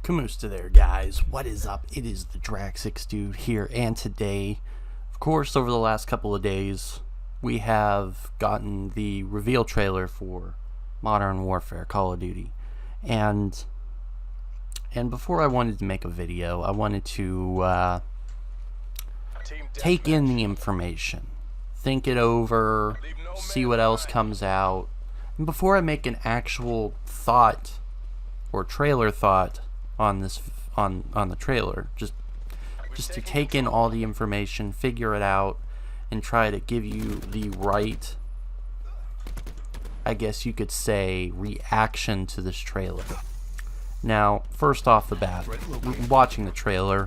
Kamusta there, guys. What is up? It is the Drag6 dude here, and today, of course, over the last couple of days, we have gotten the reveal trailer for Modern Warfare Call of Duty. And before I wanted to make a video, I wanted to take in the information, think it over, see what else comes out, and before I make an actual thought or trailer thought on this on the trailer, just to take in all the information, figure it out, and try to give you the right, I guess you could say, reaction to this trailer. Now, first off the bat, watching the trailer,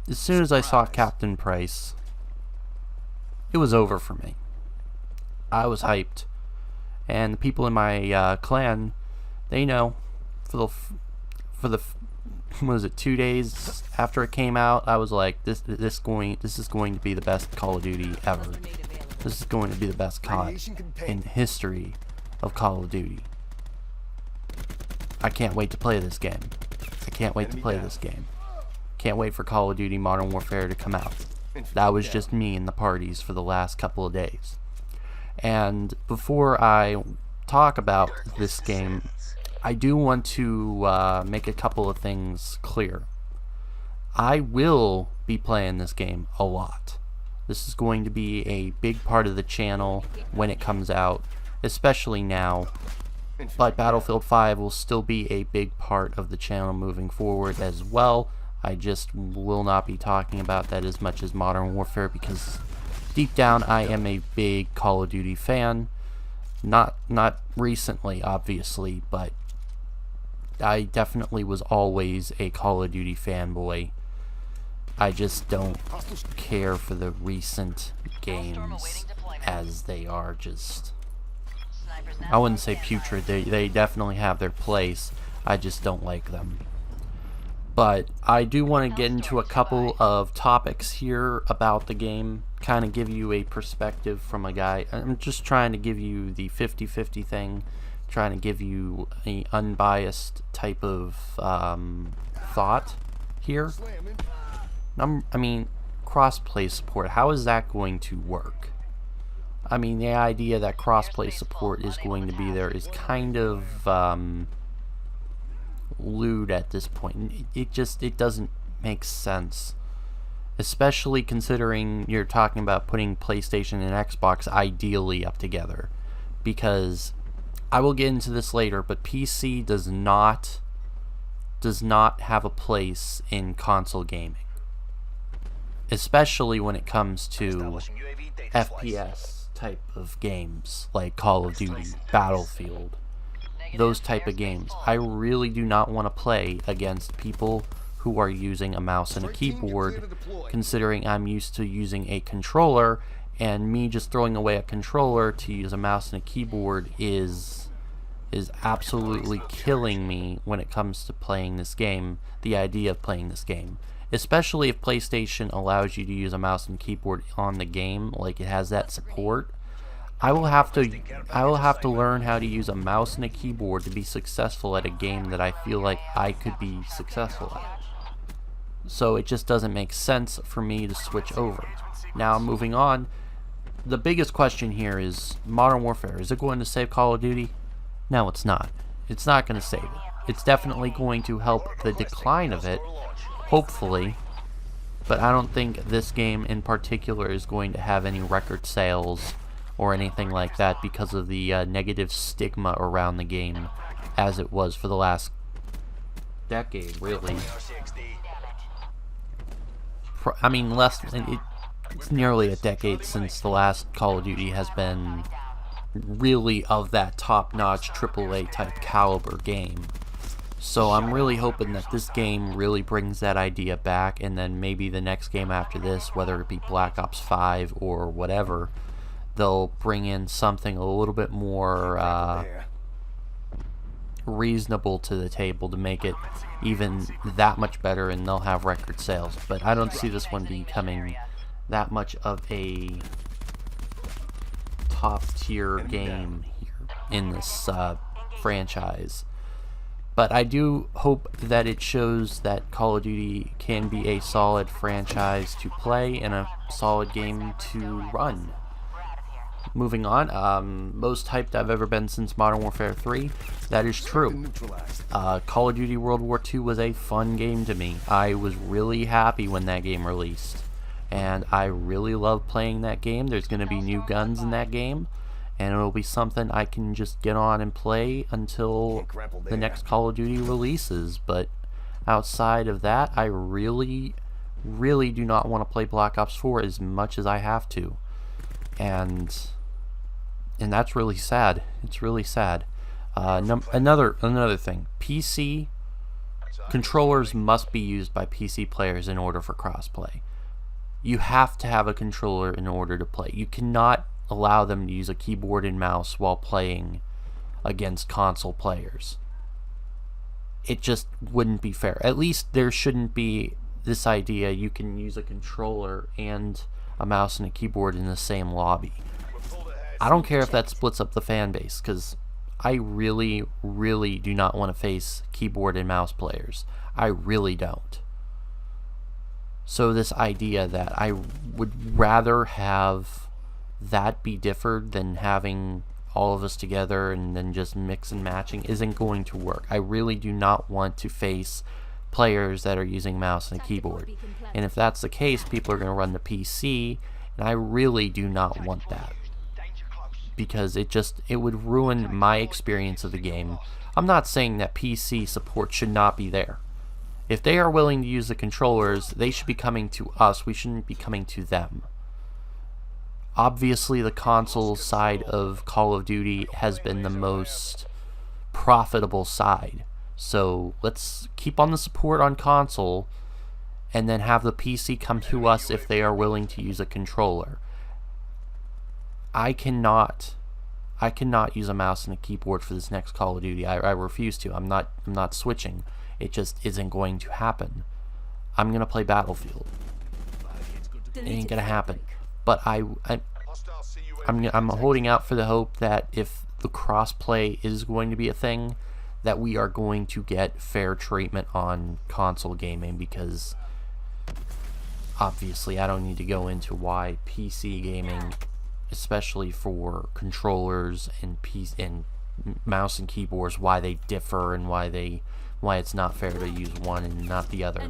as soon as I saw Captain Price, it was over for me. I was hyped, and the people in my clan, they know. For the what was it, 2 days after it came out, I was like, this is going to be the best Call of Duty ever. This is going to be the best COD in history of Call of Duty. I can't wait to play this game. I can't wait to play this game. Can't wait for Call of Duty Modern Warfare to come out. That was just me in the parties for the last couple of days. And before I talk about this game, I do want to make a couple of things clear. I will be playing this game a lot. This is going to be a big part of the channel when it comes out, especially now. But Battlefield 5 will still be a big part of the channel moving forward as well. I just will not be talking about that as much as Modern Warfare, because deep down I am a big Call of Duty fan. Not recently, obviously, but I definitely was always a Call of Duty fanboy. I just don't care for the recent games as they are just, I wouldn't say putrid. They definitely have their place. I just don't like them. But I do want to get into a couple of topics here about the game, kind of give you a perspective from a guy. I'm just trying to give you the 50-50 thing, trying to give you an unbiased type of thought here. I mean, crossplay support, how is that going to work? I mean, the idea that crossplay support is going to be there is kind of lewd at this point. It doesn't make sense, especially considering you're talking about putting PlayStation and Xbox ideally up together, because I will get into this later, but PC does not have a place in console gaming, especially when it comes to FPS type of games like Call of Duty, Battlefield, those type of games. I really do not want to play against people who are using a mouse and a keyboard, considering I'm used to using a controller, and me just throwing away a controller to use a mouse and a keyboard is absolutely killing me when it comes to playing this game, the idea of playing this game. Especially if PlayStation allows you to use a mouse and keyboard on the game, like it has that support. I will have to learn how to use a mouse and a keyboard to be successful at a game that I feel like I could be successful at. So it just doesn't make sense for me to switch over. Now, moving on, the biggest question here is Modern Warfare. Is it going to save Call of Duty? No, it's not. It's not going to save it. It's definitely going to help the decline of it, hopefully, but I don't think this game in particular is going to have any record sales or anything like that because of the negative stigma around the game as it was for the last decade, really. I mean, it's nearly a decade since the last Call of Duty has been really of that top-notch AAA type caliber game. So I'm really hoping that this game really brings that idea back, and then maybe the next game after this, whether it be Black Ops 5 or whatever, they'll bring in something a little bit more reasonable to the table to make it even that much better, and they'll have record sales. But I don't see this one becoming that much of a top tier game here in this franchise. But I do hope that it shows that Call of Duty can be a solid franchise to play and a solid game to run. Moving on, most hyped I've ever been since Modern Warfare 3. That is true. Call of Duty World War II was a fun game to me. I was really happy when that game released. And I really love playing that game. There's going to be new guns in that game. And it'll be something I can just get on and play until the next Call of Duty releases. But outside of that, I really do not want to play Black Ops 4 as much as I have to. And that's really sad. It's really sad. Another thing. PC controllers must be used by PC players in order for crossplay. You have to have a controller in order to play. You cannot allow them to use a keyboard and mouse while playing against console players. It just wouldn't be fair. At least there shouldn't be this idea you can use a controller and a mouse and a keyboard in the same lobby. I don't care if that splits up the fan base, because I really do not want to face keyboard and mouse players. I really don't. So this idea that I would rather have that be differed than having all of us together and then just mix and matching isn't going to work. I really do not want to face players that are using mouse and a keyboard. And if that's the case, people are going to run the PC, and I really do not want that. Because it would ruin my experience of the game. I'm not saying that PC support should not be there. If they are willing to use the controllers, they should be coming to us. We shouldn't be coming to them. Obviously, the console side of Call of Duty has been the most profitable side. So let's keep on the support on console and then have the PC come to us if they are willing to use a controller. I cannot use a mouse and a keyboard for this next Call of Duty. I refuse to. I'm not switching. It just isn't going to happen. I'm going to play Battlefield. It ain't going to happen. But I'm holding out for the hope that if the crossplay is going to be a thing, that we are going to get fair treatment on console gaming, because obviously I don't need to go into why PC gaming, especially for controllers and mouse and keyboards, why they differ and why it's not fair to use one and not the other.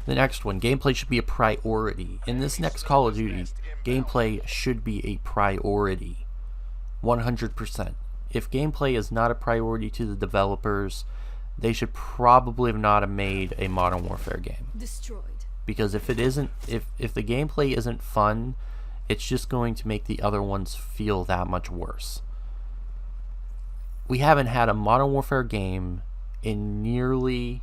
The next one, gameplay should be a priority. In this next Call of Duty, gameplay should be a priority. 100%. If gameplay is not a priority to the developers, they should probably not have made a Modern Warfare game. Destroyed. Because if it isn't, if the gameplay isn't fun, it's just going to make the other ones feel that much worse. We haven't had a Modern Warfare game in nearly...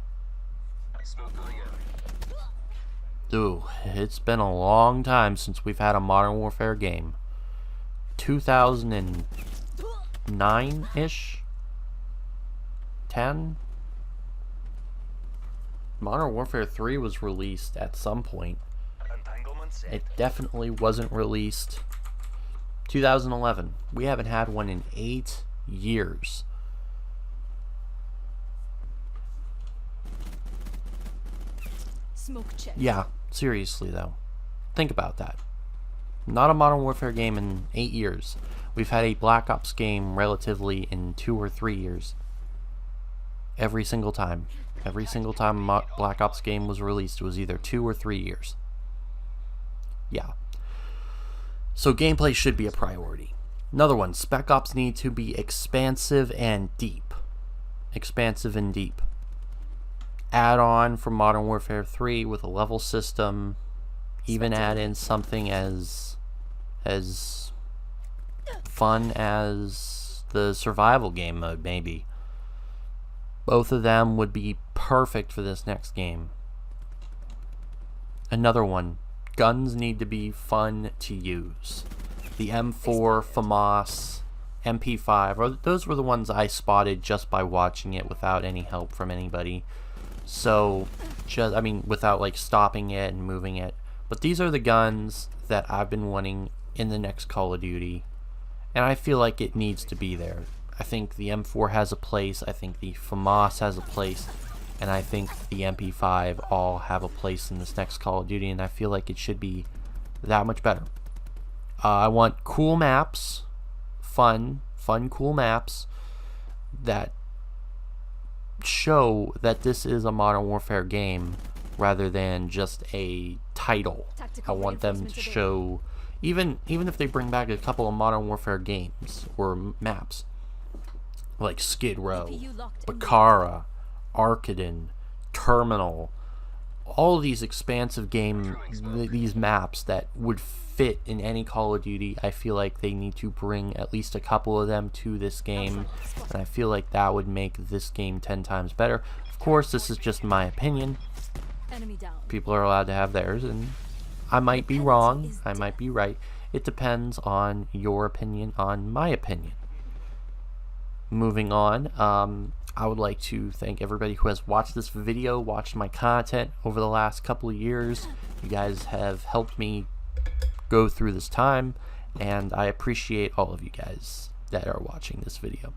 it's been a long time since we've had a Modern Warfare game. 2009-ish? 10? Modern Warfare 3 was released at some point. It definitely wasn't released 2011. We haven't had one in 8 years. Smoke check. Yeah, seriously though. Think about that. Not a Modern Warfare game in 8 years. We've had a Black Ops game relatively in 2 or 3 years. Every single time. Every single time a Black Ops game was released, it was either 2 or 3 years. Yeah. So gameplay should be a priority. Another one, Spec Ops need to be expansive and deep. Expansive and deep. Add on from Modern Warfare 3 with a level system. Even add in something as fun as the survival game mode, maybe. Both of them would be perfect for this next game. Another one, guns need to be fun to use. The M4, FAMAS, MP5, those were the ones I spotted just by watching it without any help from anybody. So, without like stopping it and moving it. But these are the guns that I've been wanting in the next Call of Duty, and I feel like it needs to be there. I think the M4 has a place, I think the FAMAS has a place, and I think the MP5 all have a place in this next Call of Duty, and I feel like it should be that much better. I want cool maps, fun cool maps that show that this is a Modern Warfare game rather than just a title. I want them to show, even if they bring back a couple of Modern Warfare games or maps, like Skid Row, Bakara, Arkaden, Terminal, all of these expansive these maps that would fit in any Call of Duty. I feel like they need to bring at least a couple of them to this game, and I feel like that would make this game 10 times better. Of course, this is just my opinion. People are allowed to have theirs, and I might be wrong, I might be right. It depends on your opinion on my opinion. Moving on, I would like to thank everybody who has watched this video, watched my content over the last couple of years. You guys have helped me go through this time, and I appreciate all of you guys that are watching this video.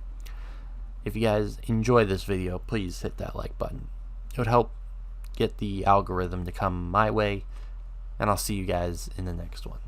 If you guys enjoy this video, please hit that like button. It would help get the algorithm to come my way, and I'll see you guys in the next one.